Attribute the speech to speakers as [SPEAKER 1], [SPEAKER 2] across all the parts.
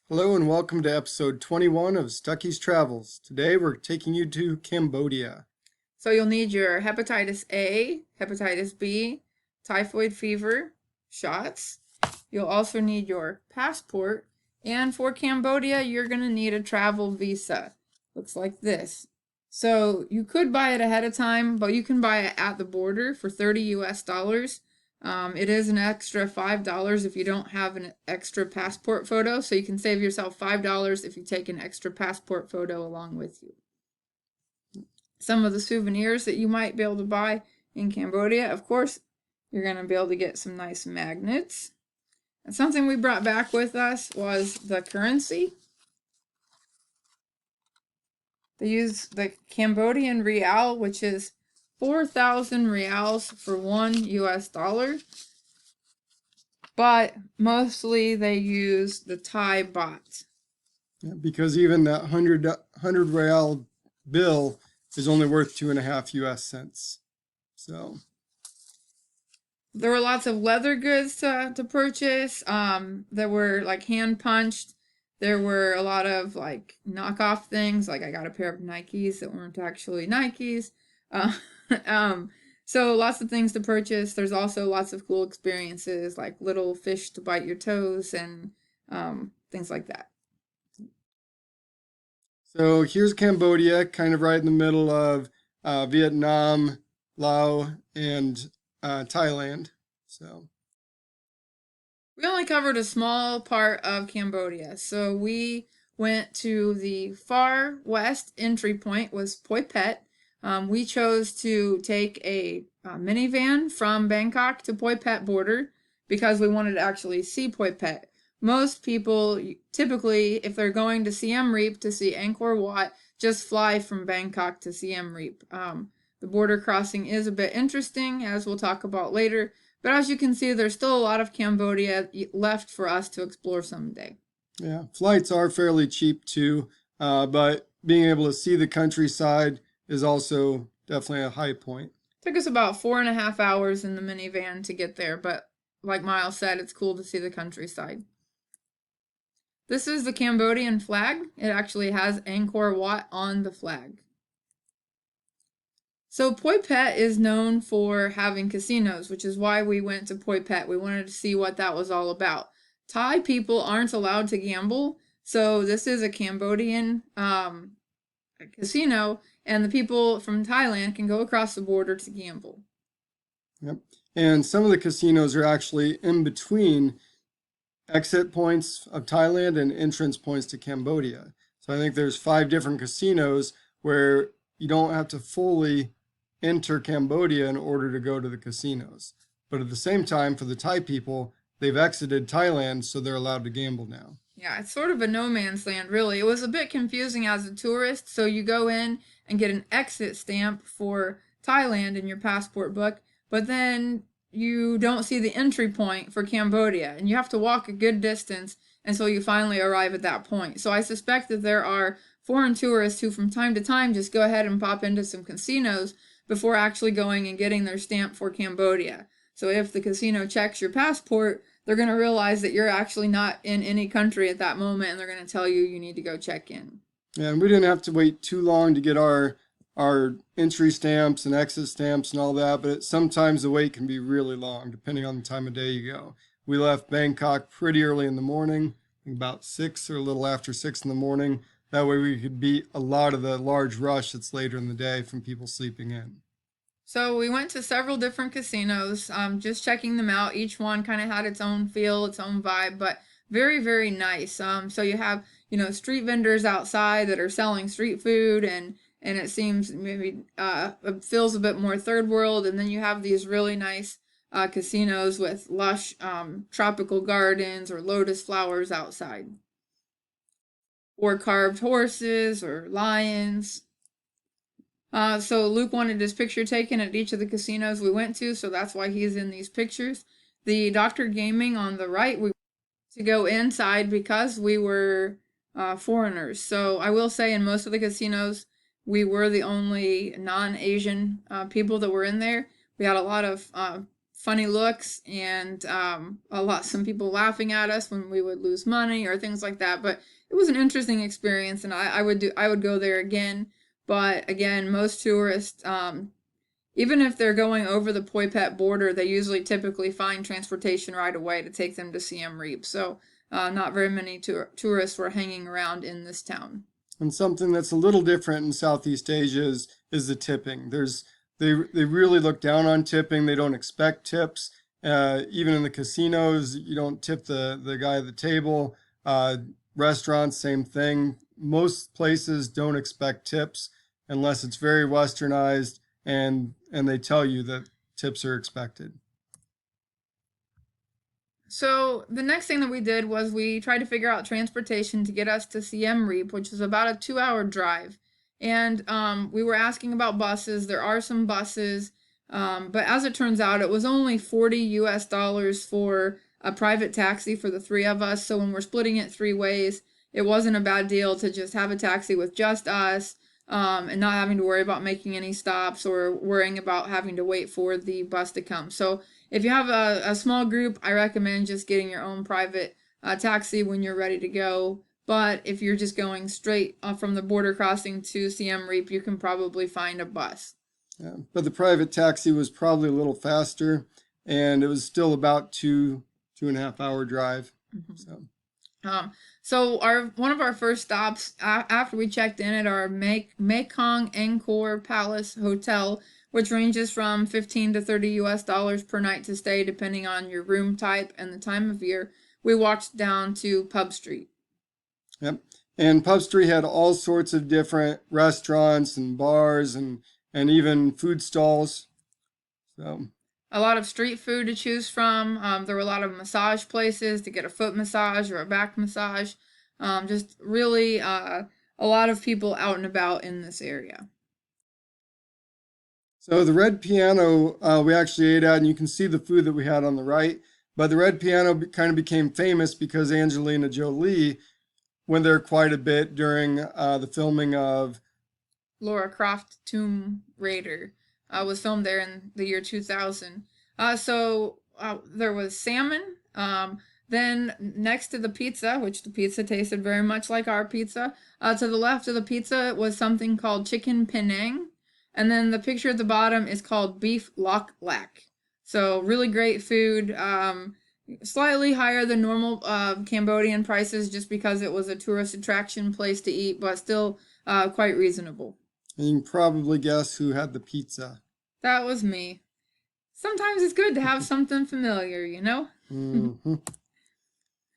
[SPEAKER 1] Hello and welcome to episode 21 of Stucky's Travels. Today we're taking you to Cambodia.
[SPEAKER 2] So you'll need your hepatitis A, hepatitis B, typhoid fever shots. You'll also need your passport. And for Cambodia, you're going to need a travel visa. Looks like this. So you could buy it ahead of time, but you can buy it at the border for 30 US dollars. It is an extra $5 if you don't have an extra passport photo. So you can save yourself $5 if you take an extra passport photo along with you. Some of the souvenirs that you might be able to buy in Cambodia. Of course, you're going to be able to get some nice magnets. And something we brought back with us was the currency. They use the Cambodian real, which is 4,000 reals for 1 US dollar. But mostly they use the Thai baht.
[SPEAKER 1] Yeah, because even that 100 real bill is only worth 2.5 US cents. So
[SPEAKER 2] there were lots of leather goods to purchase. That were like hand punched. There were a lot of like knockoff things. Like I got a pair of Nikes that weren't actually Nikes. Uh, so lots of things to purchase. There's also lots of cool experiences like little fish to bite your toes and things like that.
[SPEAKER 1] So here's Cambodia, kind of right in the middle of Vietnam, Laos, and Thailand. So
[SPEAKER 2] We only covered a small part of Cambodia. So we went to the far west entry point was Poi Pet. We chose to take a minivan from Bangkok to Poi Pet border because we wanted to actually see Poi Pet. Most people typically, if they're going to Siem Reap to see Angkor Wat, just fly from Bangkok to Siem Reap. The border crossing is a bit interesting, as we'll talk about later, but as you can see, there's still a lot of Cambodia left for us to explore someday.
[SPEAKER 1] yeah, flights are fairly cheap too, but being able to see the countryside is also definitely a high point.
[SPEAKER 2] Took us about 4.5 hours in the minivan to get there, but like Miles said, it's cool to see the countryside. This is the Cambodian flag. It actually has Angkor Wat on the flag. So Poi Pet is known for having casinos, which is why we went to Poi Pet. We wanted to see what that was all about. Thai people aren't allowed to gamble, so this is a Cambodian casino, and the people from Thailand can go across the border to gamble.
[SPEAKER 1] Yep. And some of the casinos are actually in between exit points of Thailand and entrance points to Cambodia. So I think there's 5 different casinos where you don't have to fully enter Cambodia in order to go to the casinos. But at the same time, for the Thai people, they've exited Thailand, so they're allowed to gamble now.
[SPEAKER 2] Yeah, it's sort of a no man's land, really. It was a bit confusing as a tourist, so you go in and get an exit stamp for Thailand in your passport book, but then you don't see the entry point for Cambodia, and you have to walk a good distance until you finally arrive at that point. So I suspect that there are foreign tourists who from time to time just go ahead and pop into some casinos before actually going and getting their stamp for Cambodia. So if the casino checks your passport, they're going to realize that you're actually not in any country at that moment, and they're going to tell you you need to go check in.
[SPEAKER 1] Yeah, and we didn't have to wait too long to get our entry stamps and exit stamps and all that, but sometimes the wait can be really long depending on the time of day you go. We left Bangkok pretty early in the morning, about 6 or a little after 6 in the morning. That way we could beat a lot of the large rush that's later in the day from people sleeping in.
[SPEAKER 2] So we went to several different casinos, just checking them out. Each one kind of had its own feel, its own vibe, but very, very nice. So you have, street vendors outside that are selling street food, and it seems maybe it feels a bit more third world. And then you have these really nice casinos with lush tropical gardens or lotus flowers outside, or carved horses or lions. So Luke wanted his picture taken at each of the casinos we went to, so that's why he's in these pictures. The Dr. Gaming on the right, we to go inside because we were foreigners. So I will say in most of the casinos, we were the only non-Asian people that were in there. We had a lot of funny looks and some people laughing at us when we would lose money or things like that. But it was an interesting experience, and I would go there again. But again, most tourists, even if they're going over the Poi Pet border, they usually typically find transportation right away to take them to Siem Reap. So not very many tourists were hanging around in this town.
[SPEAKER 1] And something that's a little different in Southeast Asia is the tipping. They really look down on tipping. They don't expect tips. Even in the casinos, you don't tip the guy at the table. Restaurants, same thing. Most places don't expect tips unless it's very westernized and they tell you that tips are expected.
[SPEAKER 2] So the next thing that we did was we tried to figure out transportation to get us to Siem Reap, which is about a 2-hour drive. And we were asking about buses. There are some buses, but as it turns out, it was only $40 for a private taxi for the three of us. So when we're splitting it 3 ways, it wasn't a bad deal to just have a taxi with just us, and not having to worry about making any stops or worrying about having to wait for the bus to come. So if you have a small group, I recommend just getting your own private taxi when you're ready to go. But if you're just going straight from the border crossing to Siem Reap, you can probably find a bus.
[SPEAKER 1] Yeah, but the private taxi was probably a little faster, and it was still about 2.5 hour drive.
[SPEAKER 2] Mm-hmm. So one of our first stops after we checked in at our Mekong Angkor Palace Hotel, which ranges from $15 to $30 per night to stay, depending on your room type and the time of year. We walked down to Pub Street.
[SPEAKER 1] Yep. And Pub Street had all sorts of different restaurants and bars and even food stalls. So
[SPEAKER 2] a lot of street food to choose from. There were a lot of massage places to get a foot massage or a back massage. Just really a lot of people out and about in this area.
[SPEAKER 1] So the Red Piano we actually ate at, and you can see the food that we had on the right. But the Red Piano kind of became famous because Angelina Jolie went there quite a bit during the filming of
[SPEAKER 2] Lara Croft Tomb Raider. Was filmed there in the year 2000. So there was salmon. Then next to the pizza, which the pizza tasted very much like our pizza, to the left of the pizza was something called chicken Penang. And then the picture at the bottom is called beef lok lak. So really great food. Slightly higher than normal Cambodian prices just because it was a tourist attraction place to eat, but still quite reasonable.
[SPEAKER 1] And you can probably guess who had the pizza.
[SPEAKER 2] That was me. Sometimes it's good to have something familiar, you know?
[SPEAKER 1] Mm-hmm.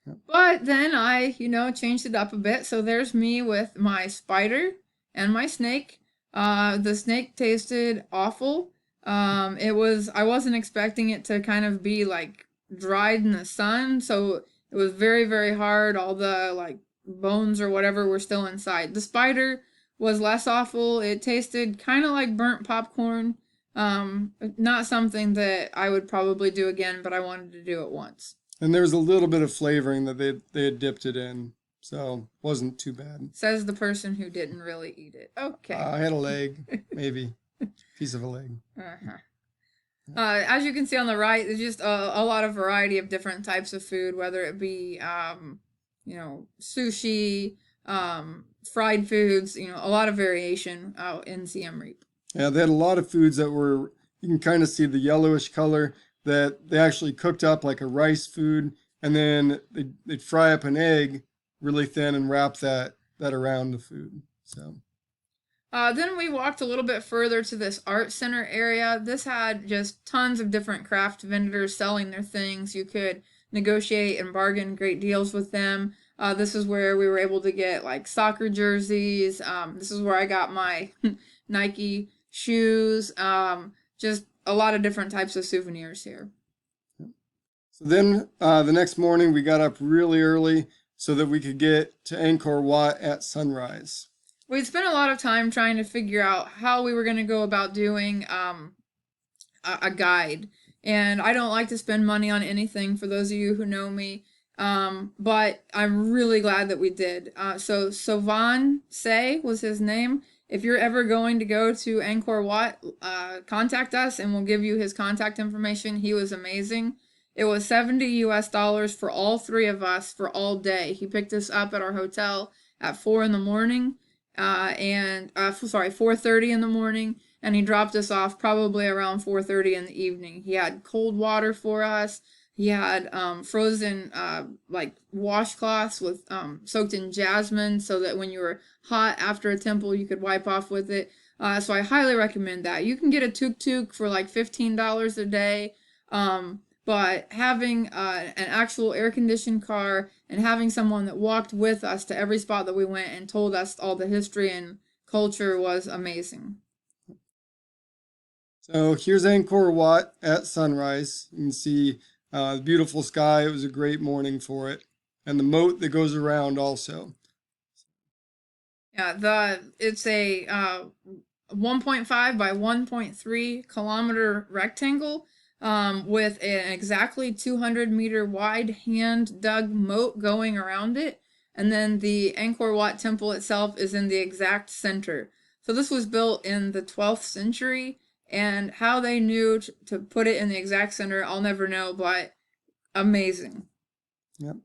[SPEAKER 2] Yep. But then I, changed it up a bit. So there's me with my spider and my snake. The snake tasted awful. I wasn't expecting it to kind of be like dried in the sun. So it was very, very hard. All the like bones or whatever were still inside. The spider was less awful. It tasted kind of like burnt popcorn. Not something that I would probably do again, but I wanted to do it once.
[SPEAKER 1] And there was a little bit of flavoring that they had dipped it in, so wasn't too bad.
[SPEAKER 2] Says the person who didn't really eat it. Okay.
[SPEAKER 1] I had a leg, maybe. Piece of a leg.
[SPEAKER 2] Uh-huh. As you can see on the right, there's just a lot of variety of different types of food, whether it be, sushi, fried foods, a lot of variation out in Siem Reap.
[SPEAKER 1] Yeah, they had a lot of foods that were, you can kind of see the yellowish color that they actually cooked up like a rice food, and then they'd fry up an egg really thin and wrap that around the food. So
[SPEAKER 2] then we walked a little bit further to this art center area. This had just tons of different craft vendors selling their things. You could negotiate and bargain great deals with them. This is where we were able to get like soccer jerseys. This is where I got my Nike shoes. Just a lot of different types of souvenirs here.
[SPEAKER 1] So then the next morning we got up really early so that we could get to Angkor Wat at sunrise.
[SPEAKER 2] We'd spent a lot of time trying to figure out how we were going to go about doing a guide. And I don't like to spend money on anything, for those of you who know me. But I'm really glad that we did. So Sovan Se was his name. If you're ever going to go to Angkor Wat, contact us and we'll give you his contact information. He was amazing. It was $70 for all three of us for all day. He picked us up at our hotel at 4 in the morning, and sorry, 4:30 in the morning, and he dropped us off probably around 4:30 in the evening. He had cold water for us. He had frozen like washcloths with soaked in jasmine, so that when you were hot after a temple, you could wipe off with it. So I highly recommend that. You can get a tuk-tuk for like $15 a day. But having an actual air-conditioned car and having someone that walked with us to every spot that we went and told us all the history and culture was amazing.
[SPEAKER 1] So here's Angkor Wat at sunrise. You can see the beautiful sky. It was a great morning for it. And the moat that goes around also.
[SPEAKER 2] Yeah, it's a 1.5 by 1.3 kilometer rectangle, with an exactly 200-meter wide hand dug moat going around it. And then the Angkor Wat temple itself is in the exact center. So this was built in the 12th century, and how they knew to put it in the exact center, I'll never know, but amazing.
[SPEAKER 1] Yep.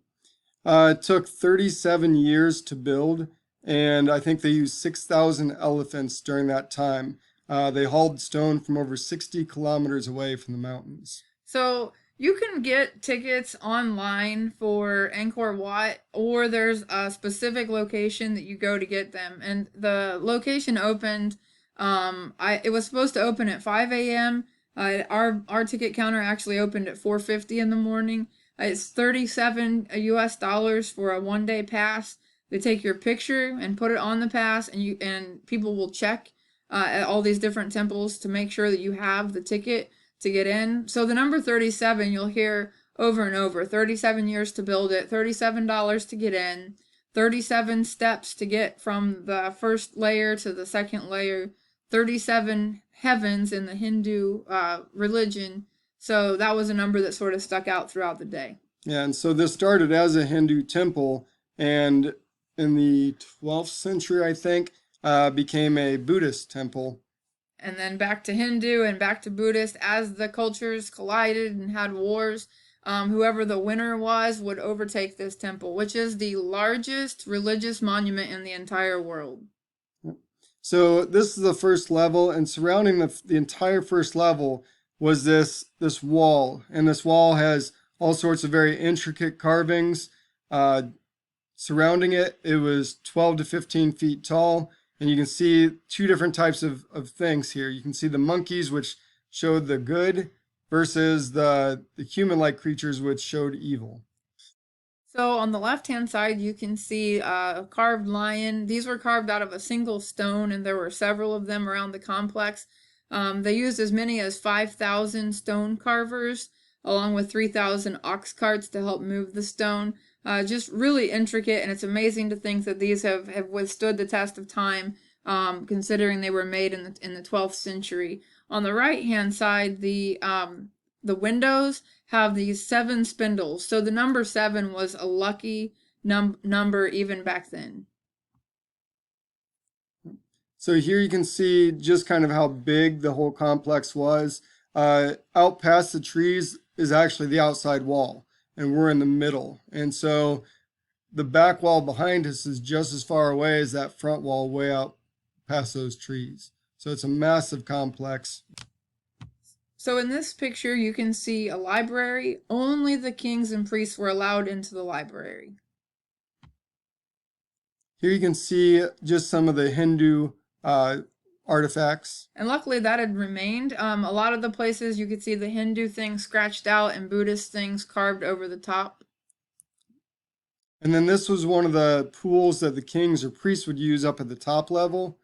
[SPEAKER 1] It took 37 years to build, and I think they used 6,000 elephants during that time. They hauled stone from over 60 kilometers away from the mountains.
[SPEAKER 2] So you can get tickets online for Angkor Wat, or there's a specific location that you go to get them. And the location opened. It was supposed to open at 5 a.m. Our ticket counter actually opened at 4:50 in the morning. It's 37 US dollars for a 1 day pass. They take your picture and put it on the pass, and people will check at all these different temples to make sure that you have the ticket to get in. So the number 37 you'll hear over and over. 37 years to build it, $37 to get in, 37 steps to get from the first layer to the second layer, 37 heavens in the Hindu religion. So that was a number that sort of stuck out throughout the day.
[SPEAKER 1] Yeah, and so this started as a Hindu temple, and in the 12th century, I think, became a Buddhist temple.
[SPEAKER 2] And then back to Hindu and back to Buddhist as the cultures collided and had wars. Whoever the winner was would overtake this temple, which is the largest religious monument in the entire world.
[SPEAKER 1] So this is the first level, and surrounding the entire first level was this wall, and this wall has all sorts of very intricate carvings. Surrounding it, it was 12 to 15 feet tall, and you can see two different types of things here. You can see the monkeys, which showed the good, versus the human-like creatures, which showed evil.
[SPEAKER 2] So on the left-hand side, you can see a carved lion. These were carved out of a single stone, and there were several of them around the complex. They used as many as 5,000 stone carvers, along with 3,000 ox carts to help move the stone. Just really intricate, and it's amazing to think that these have withstood the test of time, considering they were made in the 12th century. On the right-hand side, the windows have these 7 spindles. So the number 7 was a lucky number even back then.
[SPEAKER 1] So here you can see just kind of how big the whole complex was. Out past the trees is actually the outside wall, and we're in the middle. And so the back wall behind us is just as far away as that front wall way out past those trees. So it's a massive complex.
[SPEAKER 2] So in this picture, you can see a library. Only the kings and priests were allowed into the library.
[SPEAKER 1] Here you can see just some of the Hindu artifacts.
[SPEAKER 2] And luckily that had remained. A lot of the places you could see the Hindu things scratched out and Buddhist things carved over the top.
[SPEAKER 1] And then this was one of the pools that the kings or priests would use up at the top level.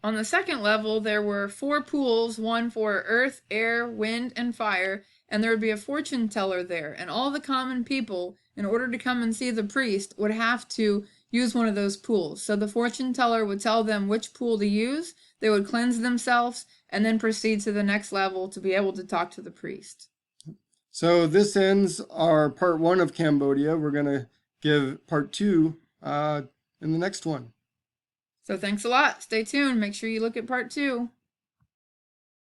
[SPEAKER 2] On the second level, there were 4 pools, one for earth, air, wind, and fire, and there would be a fortune teller there. And all the common people, in order to come and see the priest, would have to use one of those pools. So the fortune teller would tell them which pool to use, they would cleanse themselves, and then proceed to the next level to be able to talk to the priest.
[SPEAKER 1] So this ends our part 1 of Cambodia. We're going to give part 2 in the next one.
[SPEAKER 2] So thanks a lot. Stay tuned. Make sure you look at part 2.